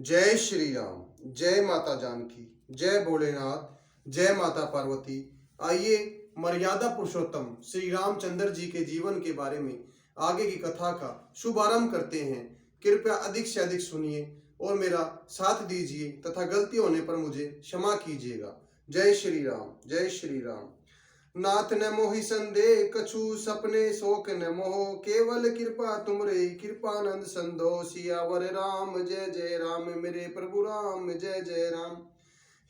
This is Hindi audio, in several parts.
जय श्री राम। जय माता जानकी। जय भोलेनाथ। जय माता पार्वती। आइए मर्यादा पुरुषोत्तम श्री रामचंद्र जी के जीवन के बारे में आगे की कथा का शुभारंभ करते हैं। कृपया अधिक से अधिक सुनिए और मेरा साथ दीजिए तथा गलती होने पर मुझे क्षमा कीजिएगा। जय श्री राम। जय श्री राम। नाथ न मोहि संदेह कछु सपने शोक न मोह, केवल कृपा तुमरे कृपानंद संदो। सियावर राम जय जय राम, मेरे प्रभु राम जय जय राम।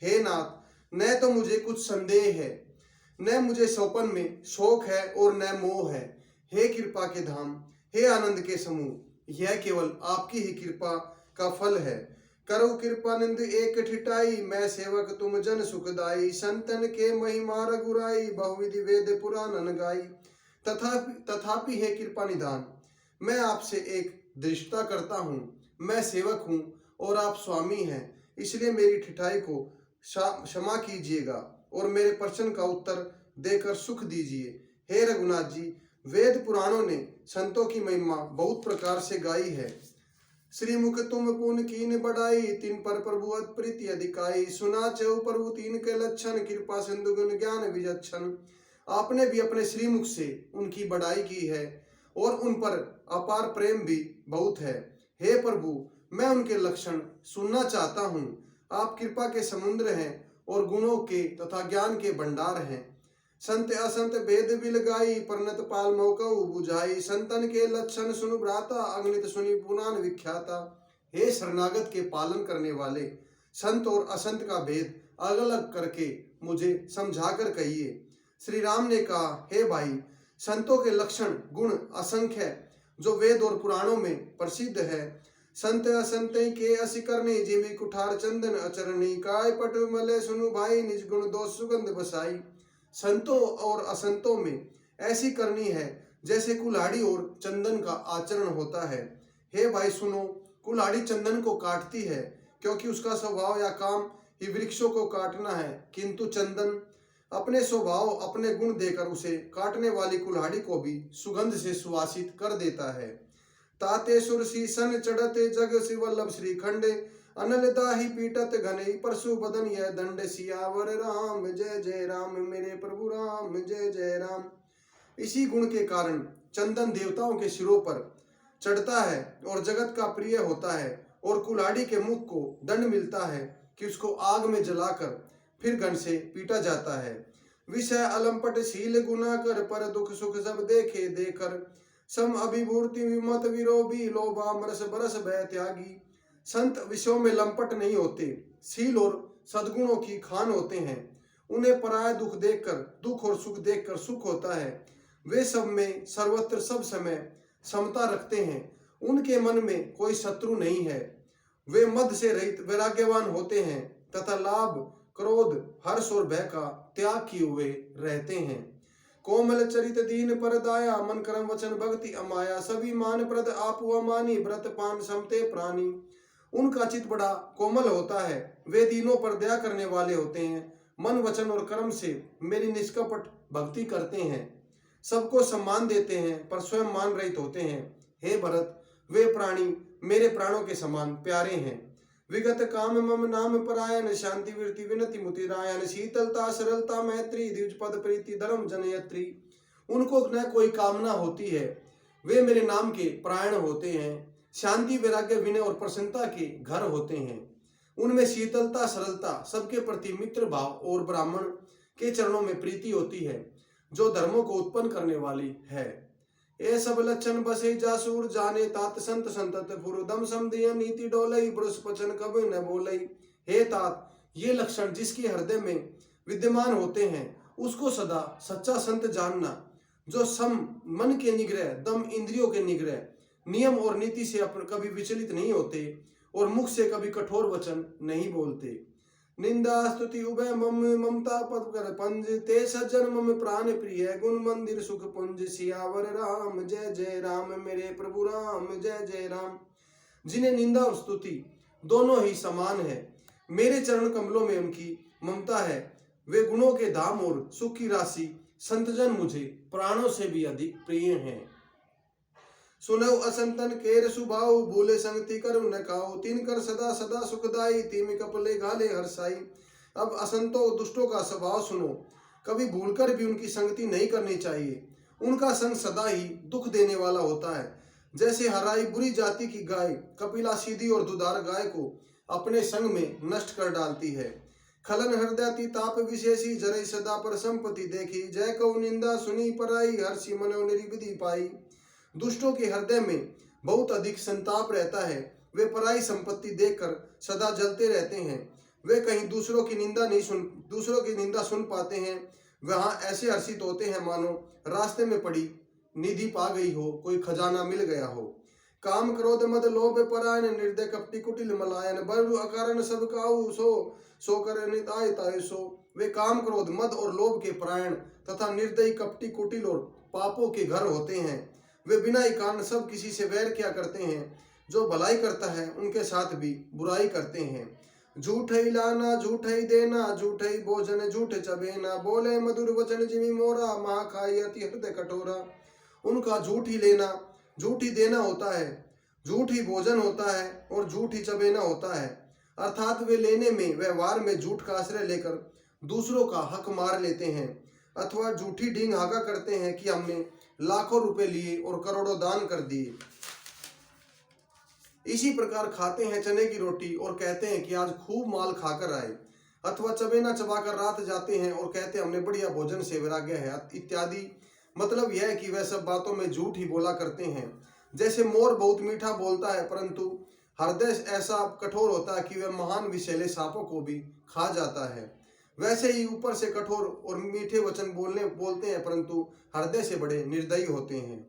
हे नाथ, न तो मुझे कुछ संदेह है, न मुझे स्वपन में शोक है और न मोह है। हे कृपा के धाम, हे आनंद के समूह, यह केवल आपकी ही कृपा का फल है। करो कृपानंद एक ठिठाई, मैं सेवक तुम जन सुखदाई। संतन के महिमा रघुराई, बहुविधि वेद पुराण गाई। तथापि हे कृपा निधान, मैं आपसे एक दृष्टता करता हूँ। मैं सेवक हूँ और आप स्वामी हैं, इसलिए मेरी ठिठाई को क्षमा कीजिएगा और मेरे प्रश्न का उत्तर देकर सुख दीजिए। हे रघुनाथ जी, वेद पुराणों ने संतों की महिमा बहुत प्रकार से गाई है। श्रीमुख तुम पुन कीन बढ़ाई, तिन पर प्रभु अत प्रीति अधिकाई। सुना चहु प्रभु तीन के लक्षण, कृपा सिंधु गुण ज्ञान विचक्षण। आपने भी अपने श्रीमुख से उनकी बढ़ाई की है और उन पर अपार प्रेम भी बहुत है। हे प्रभु, मैं उनके लक्षण सुनना चाहता हूँ। आप कृपा के समुद्र हैं और गुणों के तथा ज्ञान के भंडार हैं। संत असंत भेद बिल गाई, परनत पाल मौकऊ बुझाई। संतन के लक्षण सुनु भ्राता, अगणित सुनी पुराण विख्याता। हे शरणागत के पालन करने वाले, संत और असंत का भेद अलग अलग करके मुझे समझाकर कहिए। श्री राम ने कहा, हे भाई, संतों के लक्षण गुण असंख्य है जो वेद और पुराणों में प्रसिद्ध है। संत असंत के असि करने, जिमि कुठार चंदन अचरणी। काय पट मले सुनु भाई, निज गुण दोष सुगंध बसाई। संतों और असंतों में ऐसी करनी है जैसे कुल्हाड़ी और चंदन का आचरण होता है। हे भाई सुनो, कुल्हाड़ी चंदन को काटती है क्योंकि उसका स्वभाव या काम ही वृक्षों को काटना है, किंतु चंदन अपने स्वभाव अपने गुण देकर उसे काटने वाली कुल्हाड़ी को भी सुगंध से सुवासित कर देता है। ताते सुर सन चढ़ते जग शिवल्लभ श्रीखंडे, अनल दाही पीटत घने परशु बदन यह दंड। सियावर राम जय जय राम, मेरे प्रभु राम जय जय राम। इसी गुण के कारण चंदन देवताओं के सिरों पर चढ़ता है और जगत का प्रिय होता है, और कुल्हाड़ी के मुख को दंड मिलता है कि उसको आग में जलाकर फिर घन से पीटा जाता है। विषय अलंपट शील गुना कर, पर दुख सुख सब देखे देकर। सम अभिभूति विमत विरोबी, लोभा मरस बरस भय त्यागी। संत विषयों में लंपट नहीं होते, शील और सद्गुणों की खान होते हैं। उन्हें पराया दुख देखकर दुख और सुख देखकर सुख होता है। वे सब में सर्वत्र सब समय समता रखते हैं। उनके मन में कोई शत्रु नहीं है। वे मद से रहित वैराग्यवान होते हैं तथा लाभ क्रोध हर्ष और भय का त्याग किए हुए रहते हैं। कोमल चरित दीन पर दाया, मन कर्म वचन भक्ति अमाया। सभी मान प्रद आप मानी, व्रत पान समते प्राणी। उनका चित बड़ा कोमल होता है, वे दीनों पर दया करने वाले होते हैं। मन वचन और कर्म से मेरी निष्कपट भक्ति करते हैं। सबको सम्मान देते हैं पर स्वयं मान रहित होते हैं। हे भरत, वे प्राणी मेरे प्राणों के समान प्यारे हैं। विगत काम मम नाम परायण, शांति वृत्ति विनति मुतिरायण। शीतलता सरलता मैत्री, द्विज पद प्रीति धर्म जनयत्री। उनको न कोई कामना होती है, वे मेरे नाम के परायण होते हैं। शांति वैराग्य विनय और प्रसन्नता के घर होते हैं। उनमें शीतलता सरलता, सबके प्रति मित्र भाव और ब्राह्मण के चरणों में प्रीति होती है जो धर्मों को उत्पन्न करने वाली है। ये सब लक्षण बसे जासूर जाने, तात संत संतत फुर। दम समदिय नीति डोलई, पुरुष पचन कब न बोलई। हे तात, ये लक्षण जिसके हृदय में विद्यमान होते हैं उसको सदा सच्चा संत जानना, जो सम मन के निग्रह, दम इंद्रियों के निग्रह, नियम और नीति से कभी विचलित नहीं होते और मुख से कभी कठोर वचन नहीं बोलते। निंदा स्तुति उभय मम, ममता पद कर पंज। ते सज्जन मम प्राण प्रिय, गुण मंदिर सुख पुंज। सियावर राम जय जय राम, मेरे प्रभु राम जय जय राम। जिन्हें निंदा और स्तुति दोनों ही समान है, मेरे चरण कमलों में उनकी ममता है। वे गुणों के धाम और सुख की राशि, संतजन मुझे प्राणों से भी अधिक प्रिय हैं। सुनऊ असंतन केर सुभाऊ, बोले संगति करु न काऊ, तीन कर सदा सदा सुखदाई, तीम कपले घाले हरसाई। अब असंतों दुष्टों का स्वभाव सुनो, कभी भूलकर भी उनकी संगति नहीं करनी चाहिए। उनका संग सदा ही दुख देने वाला होता है। जैसे हराई बुरी जाति की गाय कपिला सीधी और दुधार गाय को अपने संग में नष्ट कर डालती है। खलन हृदय ताप विशेषी, जरई सदा पर संपत्ति देखी, जय कौ निंदा सुनी पराई, हर्षि मनो निरिविधि पाई। दुष्टों के हृदय में बहुत अधिक संताप रहता है, वे पराई संपत्ति देखकर सदा जलते रहते हैं। वे कहीं दूसरों की निंदा सुन पाते हैं, वहां ऐसे हर्षित होते हैं मानो रास्ते में पड़ी निधि पा गई हो, कोई खजाना मिल गया हो। काम क्रोध मद लोभ परायण, निर्दय कपटी कुटिल मलायन, बरु अकारण सब काऊ, सो कर निताय ताय सो। वे काम क्रोध मद और लोभ के परायण तथा निर्दयी कपटी कुटिल और पापों के घर होते हैं। वे बिना ही कारण सब किसी से वैर किया करते हैं, जो भलाई करता है उनके साथ भी बुराई करते हैं। झूठ ही लाना झूठ ही देना, झूठ ही भोजन झूठ चबेना, बोले मधुर वचन जिमि मोरा, महा खाई अति हृदय कठोरा। उनका झूठ ही लेना झूठ ही देना होता है, झूठ ही भोजन होता है और झूठ ही चबेना होता है। अर्थात वे लेने में व्यवहार में झूठ का आश्रय लेकर दूसरों का हक मार लेते हैं, अथवा झूठी डींग हाका करते हैं कि हमने लाखों रुपए लिए और करोड़ों दान कर दिए। इसी प्रकार खाते हैं चने की रोटी और कहते हैं कि आज खूब माल खाकर आए, अथवा चबेना चबाकर रात जाते हैं और कहते हैं हमने बढ़िया भोजन से वैराग्य है इत्यादि। मतलब यह है कि वह सब बातों में झूठ ही बोला करते हैं। जैसे मोर बहुत मीठा बोलता है, परंतु हृदय ऐसा कठोर होता है कि वह महान विषैले सांपों को भी खा जाता है, वैसे ही ऊपर से कठोर और मीठे वचन बोलते हैं, परंतु हृदय से बड़े निर्दयी होते हैं।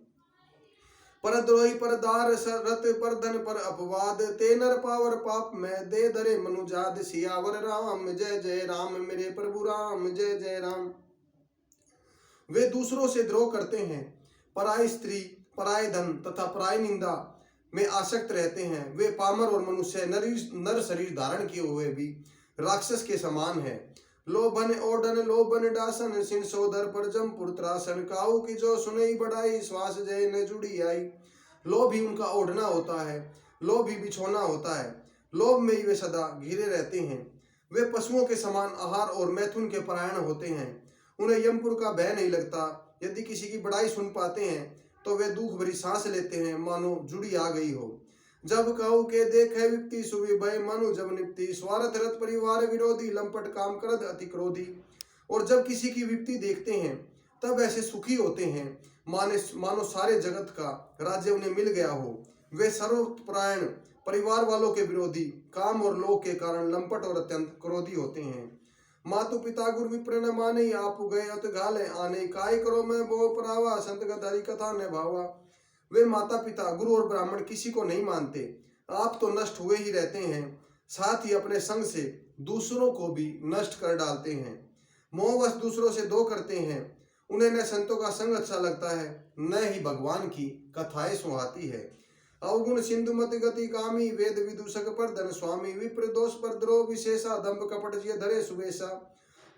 परद्रोही परदार रत पर धन पर अपवाद, ते नर पावर पाप में दे धरे मनुजाद, सियावर राम जय जय राम, मेरे प्रभु राम जय जय राम। वे दूसरों से द्रोह करते हैं, पराई स्त्री पराय धन तथा पराई निंदा में आसक्त रहते हैं। वे पामर और मनुष्य नर शरीर धारण किए हुए भी राक्षस के समान है। लोभन ओडन लोभन डासन, सिन सोदर पर जमपुर त्रासन, काऊ की जो सुनई बढ़ाई, श्वास जय न जुड़ी आई। लोभ ही उनका ओढ़ना होता है, लोभ ही बिछोना होता है, लोभ में ही वे सदा घिरे रहते हैं। वे पशुओं के समान आहार और मैथुन के परायण होते हैं, उन्हें यमपुर का भय नहीं लगता। यदि किसी की बड़ाई सुन पाते हैं तो वे दुख भरी सांस लेते हैं, मानो जुड़ी आ गई हो। जब कहू के देखे विपत्ति सुवि भय, मनु जब निपति, स्वार्थ रत परिवार विरोधी, लंपट काम करद अति क्रोधी। और जब किसी की विपत्ति देखते हैं तब ऐसे सुखी होते हैं मानो सारे जगत का राज्य उन्हें मिल गया हो। वे सर्वपरायण परिवार वालों के विरोधी, काम और लोभ के कारण लंपट और अत्यंत क्रोधी होते हैं। मातु पिता गुरु विप्र न माने, आप गए अत घाले आने, काय करो मैं बो परावा, संत हरि कथा न भावा। वे माता पिता गुरु और ब्राह्मण किसी को नहीं मानते, आप तो नष्ट हुए ही रहते हैं, साथ ही अपने संग से दूसरों को भी नष्ट कर डालते हैं। मोहवश दूसरों से दो करते हैं, उन्हें न संतों का संग अच्छा लगता है, न ही भगवान की कथाएं सुहाती है। अवगुण सिंधु मत गति कामी, वेद विदूषक पर धन स्वामी, विप्र दोष पर द्रोह विशेषा, दंभ कपट जिय धरे सुवेशा।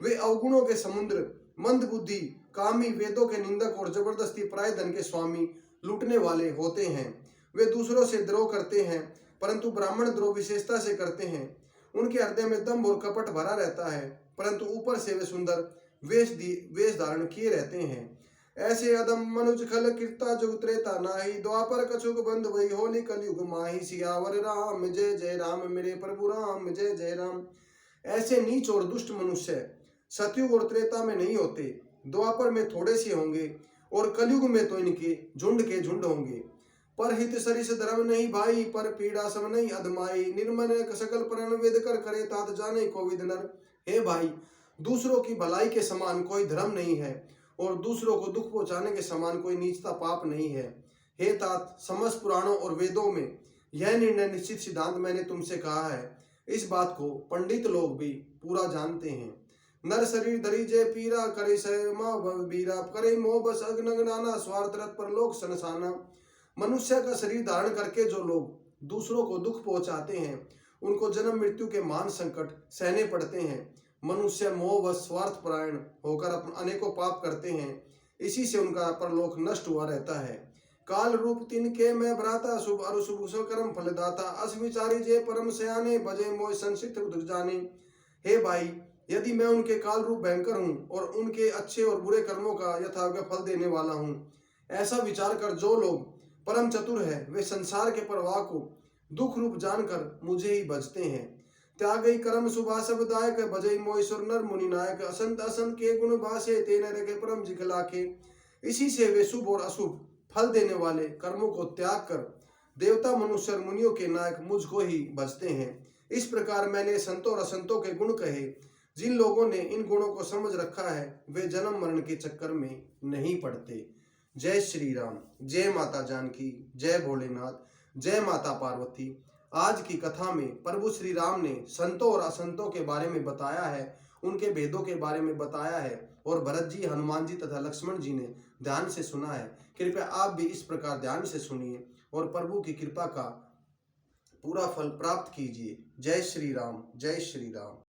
वे अवगुणों के समुद्र, मंद बुद्धि, कामी, वेदों के निंदक और जबरदस्ती पराय धन के स्वामी, लूटने वाले होते हैं। वे दूसरों से द्रोह करते हैं, परंतु ब्राह्मण द्रोह विशेषता से करते हैं। उनके हृदय में दंभ और कपट भरा रहता है, परंतु ऊपर से वे सुंदर वेश धारण किए रहते हैं। ऐसे अदम मनुज खल कीर्ता जुग त्रेता नाही, द्वापर कछुग बंध वही होली कलयुग माही, सियावर राम जय जय राम, मेरे प्रभु राम जय जय राम। ऐसे नीच और दुष्ट मनुष्य सतयुग और त्रेता में नहीं होते, द्वापर में थोड़े से होंगे और कलयुग में तो इनके झुंड के झुंड होंगे। पर हित सरिस धर्म नहीं भाई, पर पीड़ा सम नहीं अधमाई, निर्मन सकल प्रण वेद कर करे तात जाने को विद नर। हे भाई, दूसरों की भलाई के समान कोई धर्म नहीं है और दूसरों को दुख पहुंचाने के समान कोई नीचता पाप नहीं है। हे तात, समस्त पुराणों और वेदों में यह निर्णय निश्चित सिद्धांत मैंने तुमसे कहा है, इस बात को पंडित लोग भी पूरा जानते हैं। नर शरीर धरी जय पीरा, करे बीरा, करे मोह बस अग्न नाना, स्वार्थ रत पर लोक सनसाना। मनुष्य का शरीर धारण करके जो लोग दूसरों को दुख पहुंचाते हैं, उनको जन्म मृत्यु के मान संकट सहने पड़ते हैं। मनुष्य मोह व स्वार्थ परायण होकर अनेकों पाप करते हैं, इसी से उनका परलोक नष्ट हुआ रहता है। काल रूप तिनके मैं भ्राता शुभ अरुशुभ कर्म फलदाता अस विचारी जे परम सयाने भजे मोय संसित उदक जाने। हे भाई, यदि मैं उनके काल रूप भयंकर हूँ और उनके अच्छे और बुरे कर्मों का यथावत फल देने वाला हूँ, ऐसा विचार कर जो लोग परम चतुर है वे संसार के प्रवाह को दुख रूप जानकर मुझे ही भजते हैं। त्यागई कर्म शुभा सबदायक भजई मोईश्वर नर मुनि नायक असंत असंत के गुण भाषे तेन रखे परम जिखलाके। इसी से वे शुभ और अशुभ फल देने वाले कर्मों को त्याग कर देवता मनुष्य और मुनियों के नायक मुझको ही भजते हैं। इस प्रकार मैंने संतों और असंतों के गुण कहे। जिन लोगों ने इन गुणों को समझ रखा है वे जन्म मरण के चक्कर में नहीं पड़ते। जय श्री राम। जय माता जानकी। जय भोलेनाथ। जय माता पार्वती। आज की कथा में प्रभु श्री राम ने संतों और असंतों के बारे में बताया है, उनके भेदों के बारे में बताया है और भरत जी, हनुमान जी तथा लक्ष्मण जी ने ध्यान से सुना है। कृपया आप भी इस प्रकार ध्यान से सुनिए और प्रभु की कृपा का पूरा फल प्राप्त कीजिए। जय श्री राम। जय श्री राम।